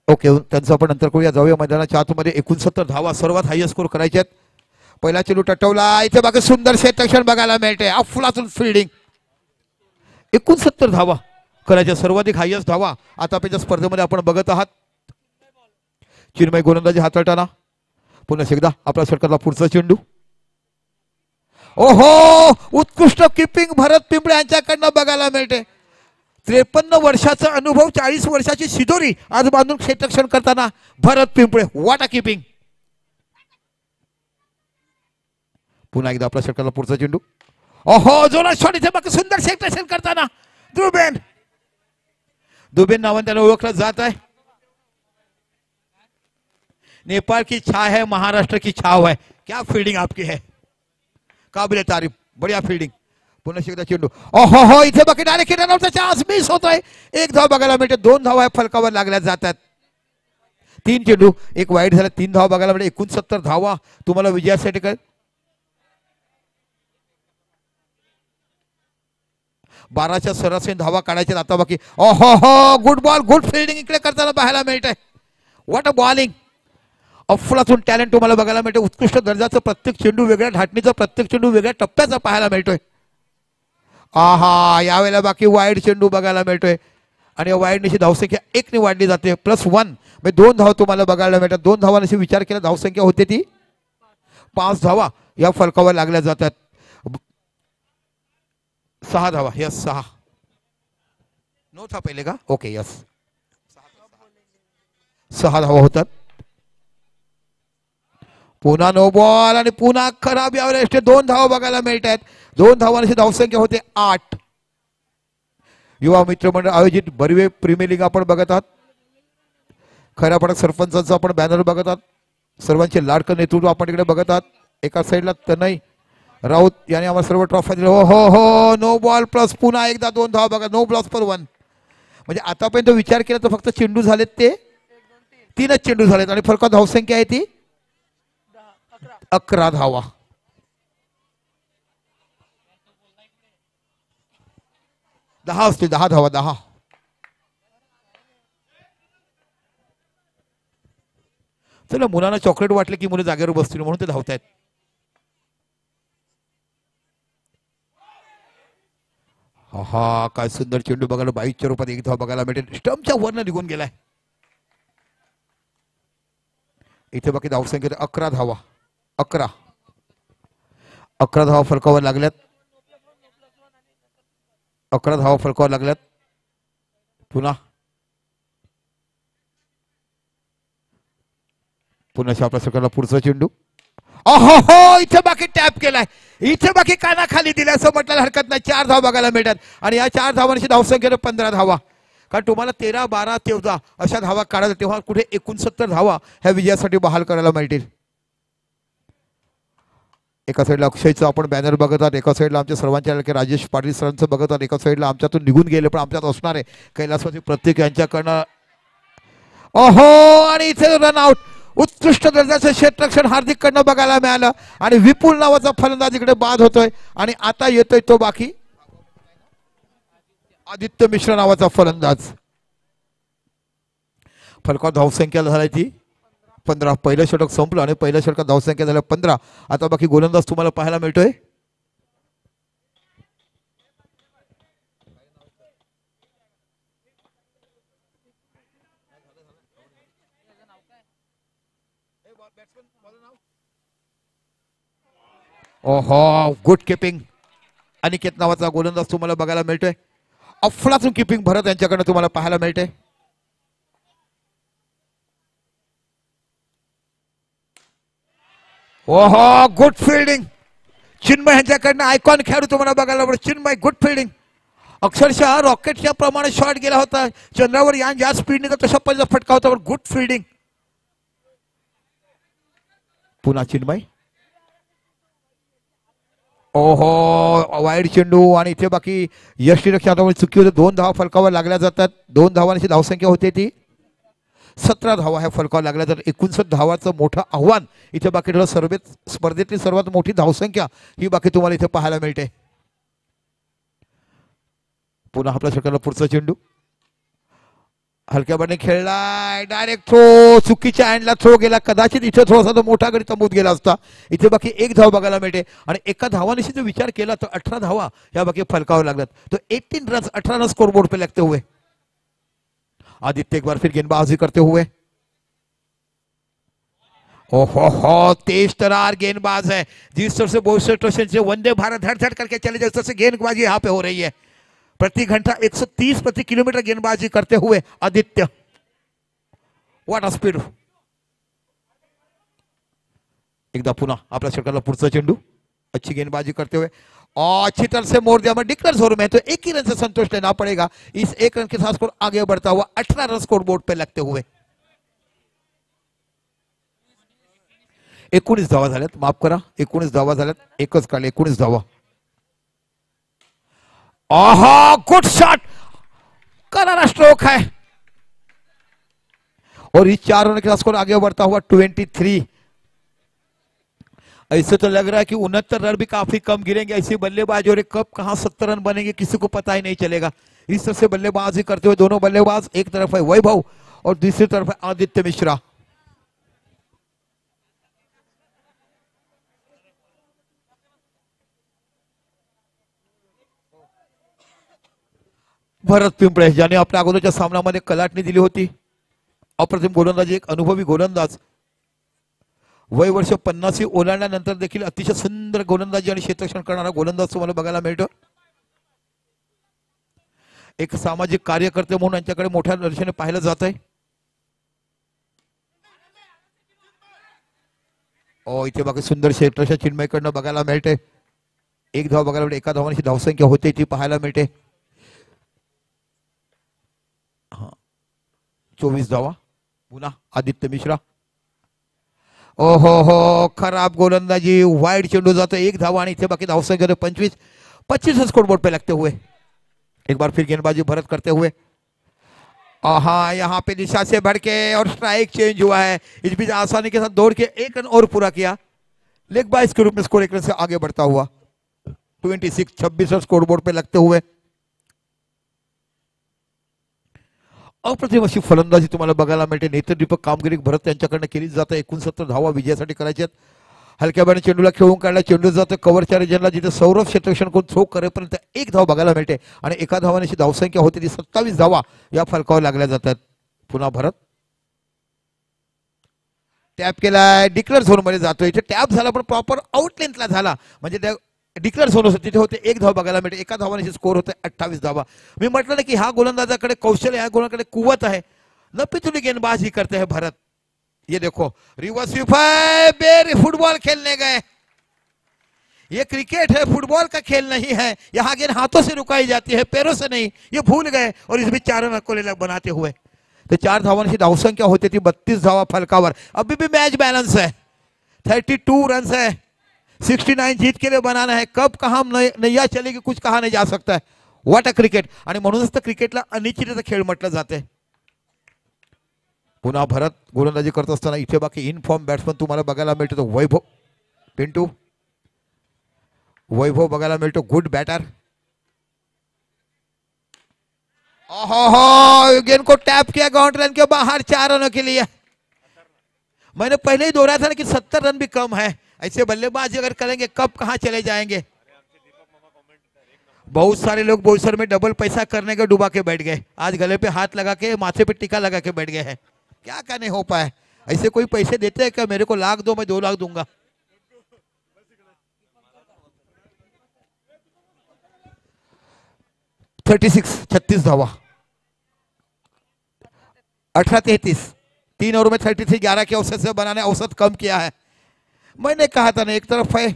ओके, त्यांचं आपण नंतर करूया। जाऊया मैदानाच्या आतमध्ये। 69 धावा सर्वात हायस्ट स्कोर करायचे आहेत। पहिला चेंडू टटवला, इथे बाकी सुंदर क्षेत्ररक्षण बघायला मिळते, अफलातून फिल्डिंग। 69 धावा करायच्या, सर्वाधिक हायस्ट धावा आतापर्यंत स्पर्धेमध्ये आपण बघत आहात। चिन्मय गोलंदाजी हाताळताना पुन्हा एकदा आपला षटकातला पुढचा चेंडू। ओहो, उत्कृष्ट किपिंग भरत पिंपळे यांच्याकडनं बघायला मिळते। 53 वर्षाचा अनुभव, 40 वर्षाची शिदोरी आज बांधून क्षेत्ररक्षण करताना भरत पिंपळे, वाटा किपिंग। पुन्हा एकदा आपला षटकातला पुढचा चेंडू। ओहो, जोरात शॉट, इथे बाकी सुंदर क्षेत्ररक्षण करताना दुबेन, दुबेन नावाने त्याला ओळखलं जात आहे। नेपाल की छाव है, महाराष्ट्र की छाव है, क्या फील्डिंग आपकी है, काबिल तारीफ, बढ़िया फील्डिंग। पुन्हा एकदा चेंडू, ओहो हो, इथे बाकी डायरेक्ट रनआउटचा चान्स मिस होतोय। एक धाव बघायला मिळते, 2 धावा फलकावर लागल्या जातात। 3 चेंडू, एक वाईट झाला, 3 धावा बघायला मिळते। 69 धावा तुम्हाला विजयासाठी काय 12च्या सरासरी धावा काढायचे आता बाकी। ओहो हो, गुड बॉल, गुड फिल्डिंग इकडे करताना पाहायला मिळतंय। व्हॉट अ बॉलिंग, अफलातून टॅलेंट तुम्हाला बघायला मिळते। उत्कृष्ट दर्जाचं प्रत्येक चेंडू वेगळ्या धाटणीचा, प्रत्येक चेंडू वेगळ्या टप्प्याचा पाहायला मिळतोय। आहा, यावेळेला बाकी वाईड चेंडू बघायला मिळतोय आणि वाईडनीची धावसंख्या 1 ने वाढली जाते, +1 म्हणजे 2 धावा तुम्हाला बघायला मिळतात। 2 धावांशी विचार केला धावसंख्या होते ती 5 धावा या फलकावर लागल्या जातात। 6 धावा, यस 6 नो था पहिले का, ओके यस 6 धावा होतात। पुन्हा नो बॉल आणि पुन्हा खराब, यावेळेला 2 धावा बघायला मिळत आहेत। 2 धावांची धावसंख्या होते 8। युवा मित्र मंडळ आयोजित बर्वे प्रीमियर लीग आपण बघत आहात। खैरापाडा सरपंचांचा आपण बॅनर बघत आहात। सर्वांचे लाडकं नेतृत्व आपण इकडे बघत आहात। एका साईडला तनय राऊत यांनी आम्हाला सर्व ट्रॉफी दिल्या। हो हो हो, नो बॉल प्लस पुन्हा एकदा 2 धावा बघा, नो ब्लॉक्स पर 1। म्हणजे आतापर्यंत विचार केला तर फक्त चेंडू झालेत ते 3च चेंडू झालेत आणि फरक धावसंख्या आहे ती 11 धावा। 10 असतील, 10 धावा, 10. चला, मुलांना चॉकलेट वाटले की मुलं जागेवर बसतील म्हणून ते धावतायत. हा काय सुंदर चेंडू बघायला, 22च्या रूपात एक धाव बघायला मिळेल. स्टंपच्या वरनं निघून गेलाय. इथे बाकी धावसंख्या 11 धावा. 11 धावा फलकावर लागल्यात. 11 धावा फलकावर लागल्यात. पुन्हा आपल्या सरकारला पुढचा चेंडू. अहो, इथे बाकी टॅप केलाय. इथे बाकी कानाखाली दिला असं म्हटलं हरकत नाही. 4 धावा बघायला मिळतात आणि या 4 धावांची धावसंख्या 15 धावा. कारण तुम्हाला 13, 12, 13 अशा धावा काढायला तेव्हा कुठे 69 धावा ह्या विजयासाठी बहाल करायला मिळतील. एका साईडला अक्षयचं आपण बॅनर बघत आहात, एका साईडला आमच्या सर्वांच्या राजेश पाटील सरांचं बघत आहात, एका साईडला आमच्यातून निघून गेले पण आमच्यात असणार आहे कैलासवासी प्रत्येक यांच्याकडनं. ओहो, आणि इथे रनआउट. उत्कृष्ट दर्जाचं क्षेत्ररक्षण हार्दिककडनं बघायला मिळालं आणि विपुल नावाचा फलंदाज इकडे बाद होतोय आणि आता येतोय तो बाकी आदित्य मिश्रा नावाचा फलंदाज. फलकावर धावसंख्या झाली ती 15. पहिलं षटक संपलं आणि पहिल्या षटकात धावसंख्या झाल्या 15. आता बाकी गोलंदाज तुम्हाला पाहायला मिळतोय. ओहो, गुड किपिंग. अनिकेत नावाचा गोलंदाज तुम्हाला बघायला मिळतोय. अफलातून किपिंग भरत यांच्याकडे तुम्हाला पाहायला मिळते. ओहो, गुड फिल्डिंग. चिन्मय यांच्याकडनं आयकॉन खेळाडू तुम्हाला बघायला मिळतो. Chinmay, good fielding. अक्षरशः रॉकेटच्या प्रमाणे शॉट गेला होता. चंद्रावर यान ज्या स्पीडने तशा पहिला फटका होता, पण गुड फिल्डिंग. पुन्हा चिन्मय. ओहो, वाईड चेंडू आणि इथे बाकी यष्टीरक्षणामुळे चुकी होते. 2 धावा फलकावर लागल्या जातात. 2 धावांची धावसंख्या होते ती 17 धावा ह्या फलकावर लागल्या जातात. 59 धावाचं मोठं आव्हान इथे बाकी स्पर्धेतली सर्वात मोठी धावसंख्या ही बाकी तुम्हाला इथे पाहायला मिळते. पुन्हा आपल्या षटकाला पुढचा चेंडू हलक्या बने खेळलाय. डायरेक्ट थ्रो, चुकीच्या हँडला थ्रो गेला. कदाचित इथे थोडासा तो मोठा गडी तंबूत गेला असता. इथे बाकी 1 धाव बघायला मिळते आणि एका धावानिशी जर विचार केला तर 18 धावा या बाकी फलकावर लागतात. तो 18 रन 18 रन स्कोर बोर्ड पे लगते हुए आदित्य एक बार फिर गेंदबाजी करते हुए. ओहो, तेज तरार गेंदबाज है. जिस तरह से बहुत से स्टेशन से वंदे भारत धड़ धड़ करके चले जाए, उस तरह से गेंदबाजी यहाँ पे हो रही है. प्रति घंटा 130 प्रति किलोमीटर गेंदबाजी करते हुए आदित्य. What a speed. एकदा पुन्हा आपल्या षटकाला पुढचा चेंडू. अच्छी गेंदबाजी करते हुए अच्छी तरह से मोड़ दिया. मैं डिक्लेयर जोर में तो 1 ही रन से संतोष लेना पड़ेगा. इस 1 रन के साथ स्कोर आगे बढ़ता हुआ 18 रन स्कोर बोर्ड पे लगते हुए. 19 धावा झाल्यात. माफ करा, 19 धावा झाल्यात. एकच काढले 19 धावा. आहा, गुड शॉट. करारा स्ट्रोक है और इस 4 रन के साथ स्कोर आगे बढ़ता हुआ 23. ऐसे तो लग रहा है कि 69 रन भी काफी कम गिरेंगे. ऐसी बल्लेबाज और कब कहां 70 रन बनेंगे किसी को पता ही नहीं चलेगा. इस तरह से बल्लेबाजी करते हुए दोनों बल्लेबाज, एक तरफ है वैभव और दूसरी तरफ है आदित्य मिश्रा. भरत पिंपळे ज्याने आपल्या अगोदरच्या सामन्यामध्ये कलाटणी दिली होती. अप्रतिम गोलंदाज, एक अनुभवी गोलंदाज. वय वर्ष 50 ओलांडल्यानंतर देखील अतिशय सुंदर गोलंदाजी आणि क्षेत्ररक्षण करणारा गोलंदाज तुम्हाला बघायला मिळतो. एक सामाजिक कार्यकर्ते म्हणून यांच्याकडे मोठ्या दर्शने पाहिलं जात आहे. इथे बाकी सुंदर क्षेत्ररक्षण चिन्मयकडनं बघायला मिळते. 1 धाव बघायला मिळते. एका धावांची धावसंख्या होते ती पाहायला मिळते. 24 धावा. पुन्हा आदित्य मिश्रा. ओहो हो, खराब गोलंदाजी. वाइड चेंडू जातो. 1 धावा आणि इथे बाकी धावसंख्या 25 स्कोर बोर्ड पे लगते हुए. एक बार फिर गेंदबाजी भरत करते हुए. यहाँ पे दिशा से भड़के और स्ट्राइक चेंज हुआ है. इस बीच आसानी के साथ दौड़ के 1 रन और पूरा किया. लेग बाइस के रूप में स्कोर 1 रन से आगे बढ़ता हुआ 26 रन स्कोर बोर्ड पे लगते हुए. अप्रतिम अशी फलंदाजी तुम्हाला बघायला मिळते. नेत्रदीपक कामगिरी भरत त्यांच्याकडनं केली जाते. 69 धावा विजयासाठी करायच्या आहेत. हलक्या बॅटने चेंडूला खेळून काढला, चेंडू जातो कव्हरच्या रिजनला, जिथे सौरभ क्षेत्ररक्षण करून थ्रो करेपर्यंत एक धाव बघायला मिळते आणि एका धावाने धावसंख्या होते ती 27 धावा या फलकावर लागल्या जातात. पुन्हा भरत टॅप केलाय, डिक्लेअर झोन मध्ये जातोय. इथे टॅप झाला पण प्रॉपर आउट लेंथला झाला, म्हणजे त्या डिक्लेअर झोन होते तिथे होते एक धाव बघायला मिळते. एका धावाने स्कोर होते 28 धावा. मी म्हटलं ना की हा गोलंदाजाकडे कौशल्य, ह्या गोलंदाजाकडे कुवत आहे. नपितुली गेंदबाजी करते हैं भरत. ये देखो रिवर्स स्वीप है, बेर फुटबॉल खेलने गए. ये क्रिकेट है, फुटबॉल का खेल नहीं है. यहाँ गेंद हाथों से रुकाई जाती है, पैरों से नहीं. ये भूल गए और इस बीच 4 रन अकोले बनाते हुए तो 4 धावांची धावसंख्या होती थी 32 धावा फलकावर. अभी भी मैच बैलेंस है, 32 रन है. 69 जीत के लिए बनाना है. कब कहाँ नैया चलेगी कुछ कहा नहीं जा सकता है. What a cricket. आणि म्हणूनच तर क्रिकेटला अनिश्चिततेचा खेळ म्हटलं जाते. पुन्हा भरत गोलंदाजी करत असताना इथे बाकी इन फॉर्म बॅट्समन तुम्हाला बघायला मिळतो. तो वैभव पिंटू, वैभव बघायला मिळतो, गुड बैटर. ओहो, गेंद को टैप किया बाउंड्री लाइन के बाहर 4 रनों के लिए. मैंने पहले ही दोहराया था ना कि 70 रन भी कम है. ऐसे बल्लेबाजी अगर करेंगे कब कहां चले जाएंगे. बहुत सारे लोग बोलसर में डबल पैसा करने के डुबा के बैठ गए. आज गले पे हाथ लगा के माथे पे टीका लगा के बैठ गए हैं. क्या कहने हो पाए. ऐसे कोई पैसे देते हैं क्या. मेरे को लाख दो, मैं 2 लाख दूंगा. छत्तीस धावा, 18-33. 3 ओवर में 33, 11 के औसत से बनाने औसत कम किया है. मैंने कहा था ना, एक तरफ है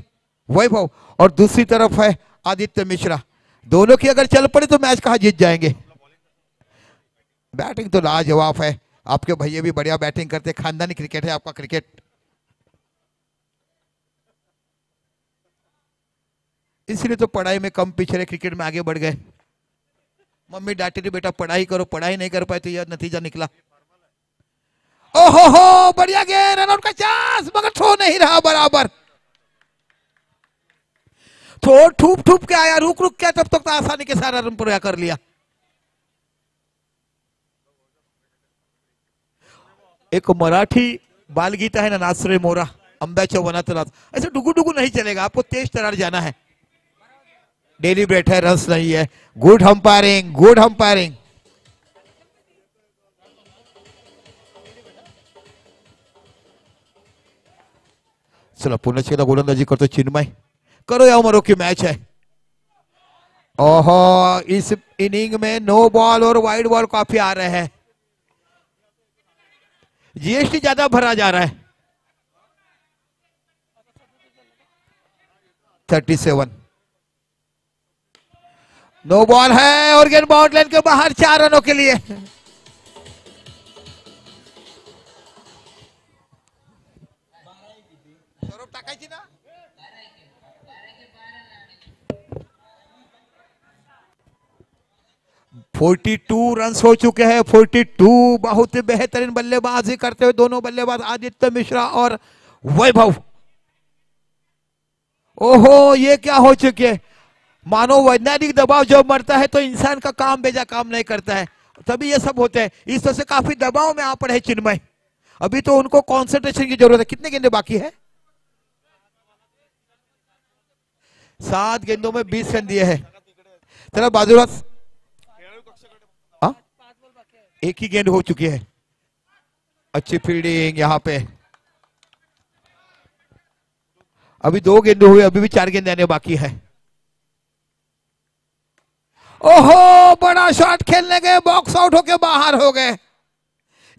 वैभव और दूसरी तरफ है आदित्य मिश्रा. दोनों की अगर चल पड़े तो मैच कहां जीत जाएंगे. बैटिंग तो लाजवाब है. आपके भैया भी बढ़िया बैटिंग करते. खानदानी क्रिकेट है आपका क्रिकेट. इसलिए तो पढ़ाई में कम पीछे रहे, क्रिकेट में आगे बढ़ गए. मम्मी डांटी थी, बेटा पढ़ाई करो, पढ़ाई नहीं कर पाए तो यह नतीजा निकला. ओहो हो, बढ़िया गेंद, रन आउट का चांस, मगर थ्रो नहीं रहा बराबर. थ्रो ठूप ठूप के आया, रुक रुक के, तब तक तो आसानी के सारा रन पूरा कर लिया. एक मराठी बालगीत है ना, नाचरे मोरा अंब्याच्या वनात रात. ऐसे डुगू डुगू नहीं चलेगा, आपको तेज तरार जाना है. डेलिब्रेट है, रस नहीं है. Good umpiring, good umpiring. चला पुन्हा एकदा गोलंदाजी करतो चिन्मय. करो या मरो की मैच है. ओहो, इस इनिंग में नो बॉल और वाइड बॉल काफी आ रहे हैं. जीएसटी ज्यादा भरा जा रहा है. 37. नो बॉल है और गेंद बाउंड्री लाइन के बाहर 4 रनों के लिए. टाकायची ना. 42 रन हो चुके हैं. 42. बहुत ही बेहतरीन बल्लेबाजी करते हुए दोनों बल्लेबाज आदित्य मिश्रा और वैभव. ओहो, ये क्या हो चुके. मानो वैज्ञानिक दबाव जब मरता है तो इंसान का काम बेजा काम नहीं करता है, तभी ये सब होते हैं. इस तरह से काफी दबाव में आ पड़े चिन्मय. अभी तो उनको कॉन्सेंट्रेशन की जरूरत है. कितने गेंदे बाकी है. 7 गेंदों में 20 रन दिए हैं. चला बाजूला. एक ही गेंद हो चुकी है. अच्छी फील्डिंग यहाँ पे. अभी 2 गेंदे हुए, अभी भी 4 गेंदे आने बाकी है. ओहो, बड़ा शॉट खेलने गए, बॉक्स आउट होके बाहर हो गए.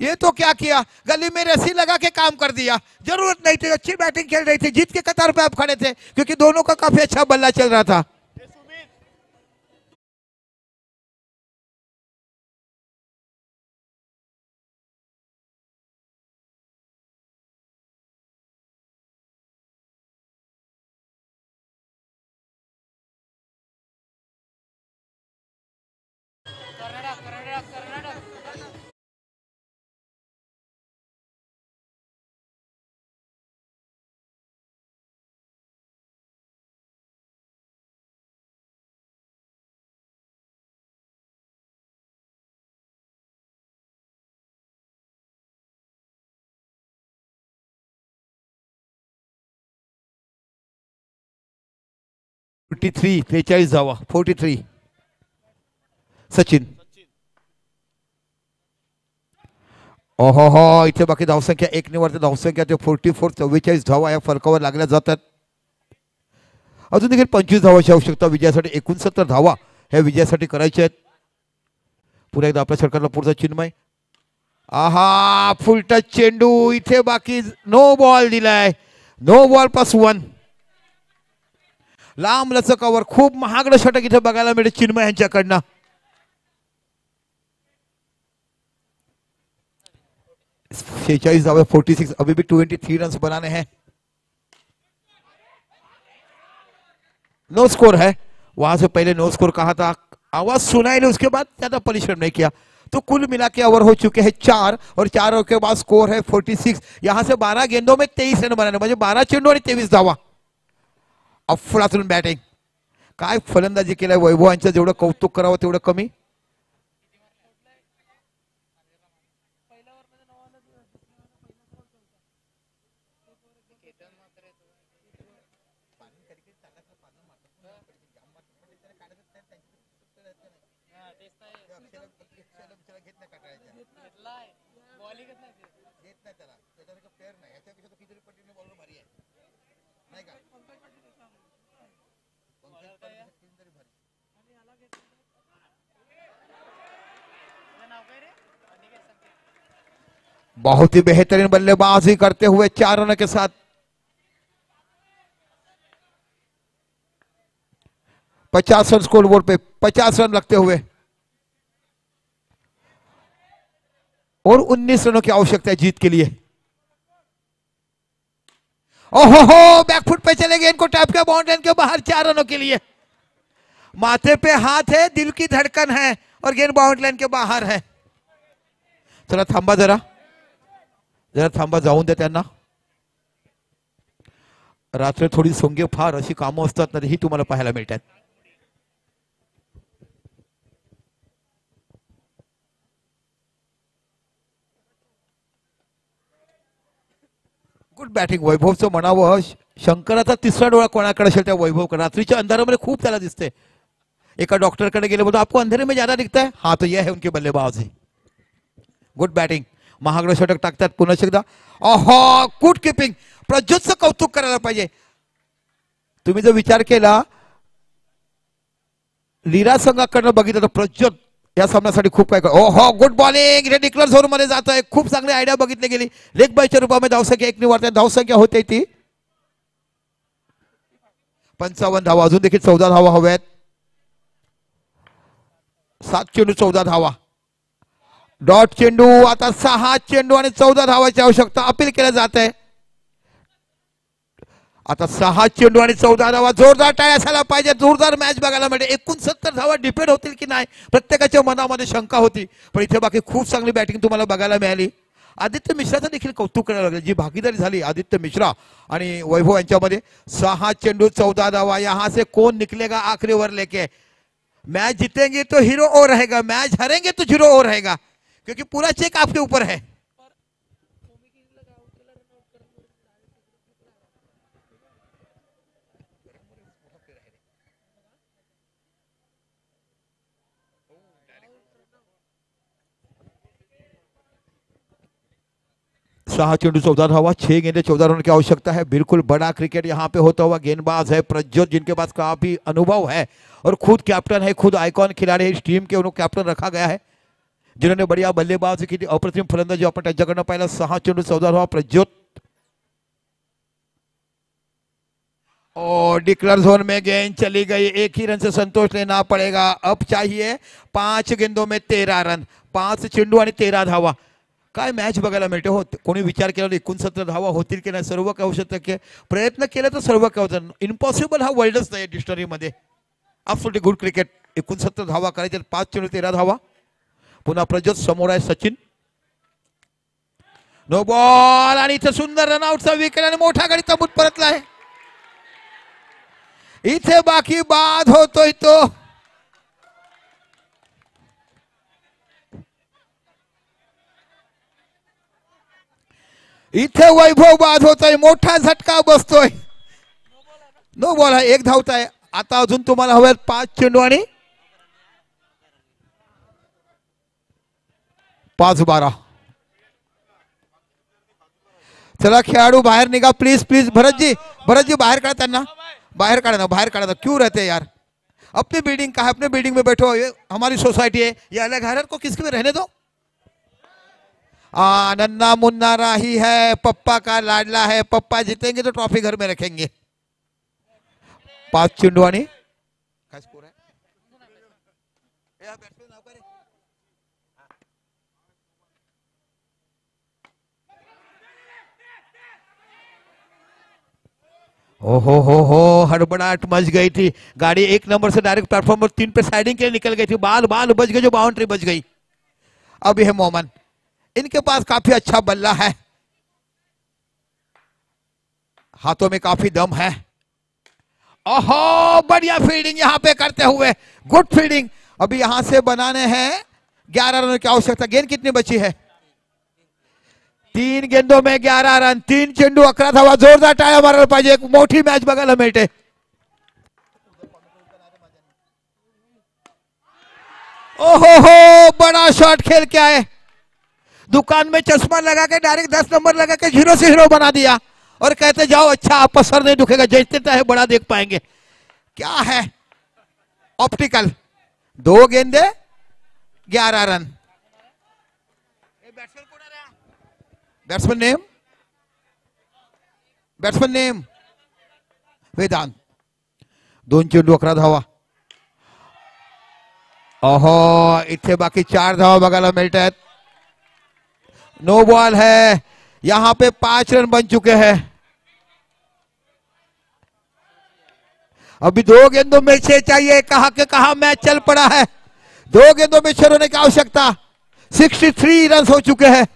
ये तो क्या किया, गली में रस्सी लगा के काम कर दिया. जरूरत नहीं थी, अच्छी बैटिंग खेल रही थी, जीत के कतार पे आप खड़े थे, क्योंकि दोनों का काफी अच्छा बल्ला चल रहा था. 43 43 धावा 43 सचिन. ओहो हो इथे बाकी धावसंख्या एक निवडते धावसंख्या ते 44 44 धावा या फरकावर लागल्या जातात. अजून देखील 25 धावाची आवश्यकता विजयासाठी 69 धावा ह्या विजयासाठी करायच्या आहेत. पुन्हा एकदा आपल्या सरकारला पुढचा चिन्मय. आहा फुल टच चेंडू इथे बाकी नो बॉल दिलाय. No ball +1. लांब लचकावर खूप महागडं षटक इथे बघायला मिळेल चिन्मय यांच्याकडनं. शेचाळीस धावे 46 अभी भी 23 रन बनाने हैं. नो स्कोर है. वहां से पहले नो स्कोर कहा था आवाज सुनाई नहीं उसके बाद ज्यादा परिश्रम नहीं किया. तो कुल मिला के ओवर हो चुके हैं 4 और 4 ओवर के बाद स्कोर है 46. यहां से 12 गेंदों में 23 रन बनाने म्हणजे 12 चेंडू आणि 23 धावा. अफलातून बॅटिंग. काय फलंदाजी केलाय वैभव यांचं जेवढं कौतुक करावं तेवढं कमी. बहुत ही बेहतरीन बल्लेबाजी करते हुए 4 रनों के साथ 50 रन स्कोर बोर्ड पे 50 रन लगते हुए और 19 रनों की आवश्यकता है जीत के लिए. ओहो हो बैकफुट पे चले गए इनको टैप किया बाउंड्री के बाहर 4 रनों के लिए. माथे पे हाथ है दिल की धड़कन है और गेंद बाउंड्री लाइन के बाहर है. चला थांबा जरा थांबा जाऊन द्या त्यांना. रात्री थोडी सोंगे फार अशी कामं असतात ना ही तुम्हाला पाहायला मिळतात. गुड बॅटिंग वैभवचं म्हणावं. शंकराचा तिसरा डोळा कोणाकडे असेल त्या वैभव रात्रीच्या अंधारामध्ये खूप त्याला दिसते. एका डॉक्टरकडे गेले बोलतो आपको अंधेरे में ज्यादा दिखता है. हाँ तो यह है उनके बल्लेबाजी. Good batting. महागडं षटक टाकतात पुन्हा एकदा. ओहो गुड किपिंग. प्रज्योतचं कौतुक करायला पाहिजे. तुम्ही जर विचार केला लीरा संघाकडनं बघितलं तर प्रज्योत या सामन्यासाठी खूप काय. ओहो गुड बॉलिंग. इथे डिक्लेअर झोन मध्ये जात आहे. खूप चांगली आयडिया बघितली गेली. लेग बायच्या रूपामध्ये धावसंख्या 1 निवडते. धावसंख्या होते ती 55 धावा. अजून देखील 14 धावा हव्यात. 7 चेंडू 14 धावा. डॉट चेंडू आता 6 चेंडू आणि 14 धावाची आवश्यकता अपील केलं जात आहे. आता 6 चेंडू आणि 14 धावा. जोरदार टाळ्या असायला पाहिजे. जोरदार मॅच बघायला मिळते. 69 धावा डिपेंड होतील की नाही प्रत्येकाच्या मनामध्ये शंका होती पण इथे बाकी खूप चांगली बॅटिंग तुम्हाला बघायला मिळाली. आदित्य मिश्राचं देखील कौतुक करायला लागलं. जी भागीदारी झाली आदित्य मिश्रा आणि वैभव यांच्यामध्ये. 6 चेंडू 14 धावा. यहां से कौन निकलेगा आखिरी ओवर लेके. मैच जीतेंगे तो हीरो और रहेगा. मैच हारेंगे तो जीरो और रहेगा क्योंकि पूरा चेक आपके ऊपर है. साहा चेंडू 14 धावा. 6 गेंदे 14 रन की आवश्यकता है. बिल्कुल बड़ा क्रिकेट यहाँ पे होता हुआ. गेंदबाज है प्रज्योत जिनके पास काफी अनुभव है और खुद कैप्टन है. खुद आइकॉन खिलाड़ी है इस टीम के. उन्होंने कैप्टन रखा गया है जिन्होंने बढ़िया बल्लेबाजी की. अप्रतिम फलंदाजी आपण त्यांच्याकडनं पाहिला. 6 चेंडू 14 धावा प्रज्योत. और डिक्लेयर जोन में गेंद चली गई. 1 ही रन से संतोष लेना पड़ेगा. अब चाहिए 5 गेंदों में 13 रन. 5 चेंडू आणि 13 धावा. काय मॅच बघायला मिळते हो. कोणी विचार केला 69 धावा होतील की नाही. सर्व काय होऊ शकतं. प्रयत्न केला तर सर्व काय होतं. इम्पॉसिबल हा वर्ल्डच नाही डिक्शनरीमध्ये. Absolutely good cricket. 69 धावा करायचे. 5 चेंडू 13 धावा. पुन्हा प्रज्योत समोर आहे सचिन. नो बॉल आणि इथे सुंदर रनआउटचा विकेट आणि मोठा गडी तबूत परतलाय. इथे बाकी बाद होतोय तो. इथे वैभव बाद होतोय. मोठा झटका बसतोय. नो बॉल आहे. 1 धावत आहे. आता अजून तुम्हाला हवे 5 चेंडू आणि 5-12. चला खेळाडू बाहेर निघा प्लीज प्लीज. भरतजी बाहर काढ़ा त्यांना. बाहर काढ़ा ना. क्यों रहते हैं यार. अपनी बिल्डिंग का है, अपने बिल्डिंग में बैठो. ये हमारी सोसाइटी है, ये अलग है. को किसके में रहने दो. नन्ना मुन्ना राही है, पप्पा का लाडला है. पप्पा जीतेंगे तो ट्रॉफी घर में रखेंगे. 5 चेंडू आणि काय स्कोर आहे. हो हड़बड़ाहट मच गई थी. गाड़ी 1 नंबर से डायरेक्ट प्लेटफॉर्म पर 3 पे साइडिंग के लिए निकल गई थी. बाल बच गए, जो बाउंड्री बच गई. अब यह मोमन, इनके पास काफी अच्छा बल्ला है, हाथों में काफी दम है. ओहो बढ़िया फील्डिंग यहां पे करते हुए. Good fielding. अभी यहां से बनाने हैं 11 रन की आवश्यकता. गेंद कितनी बची है. 3 गेंदों में 11 रन. 3 चेंडू 11 धावा. जोरदार टाळ्या मारायला पाहिजे. एक मोठी मॅच बघायला मिळते. ओहो बड़ा शॉट खेल के आए. दुकान में चश्मा लगा के डायरेक्ट 10 नंबर लगा के 0 से हीरो बना दिया और कहते जाओ अच्छा आप सर नहीं दुखेगा, जैसे है बड़ा देख पाएंगे. क्या है ऑप्टिकल. 2 गेंदे 11 रन. Batsman name Vedanta. 2 चेंडू 11 धावा. ओहो इथे बाकी 4 धावा बघायला मिळत आहेत. नो बॉल है. यहां पे 5 रन बन चुके हैं. अभी 2 गेंदों में 6 चाहिए. कहा के कहा मैच चल पड़ा है. 2 गेंदों में 6 होने की आवश्यकता. 63 रन हो चुके हैं.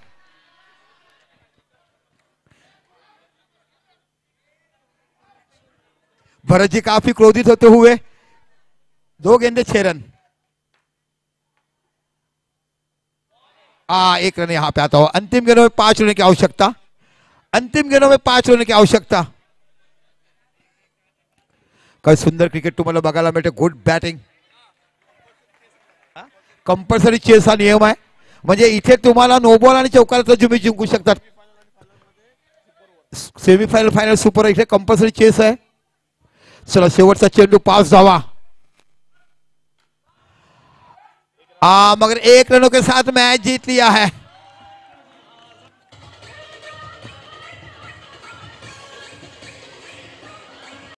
भरत जी काफी क्रोधित होते हुए. 2 गेंदे 6 रन. 1 रन यहां पे आता हो. अंतिम गेंदों में 5 होने की आवश्यकता. अंतिम गेंदों में 5 होने की आवश्यकता. काय सुंदर क्रिकेट तुम्हाला बघायला मिळते. Good batting. कंपल्सरी चेस हा नियम आहे. म्हणजे इथे तुम्हाला नो बॉल आणि चौकार तर तुम्ही जिंकू शकतात. सेमीफायनल फायनल सुपर इथे कंपल्सरी चेस आहे. चला शेवटचा चेंडू 5 धावा. मगर 1 रनों के साथ मैच जीत लिया है.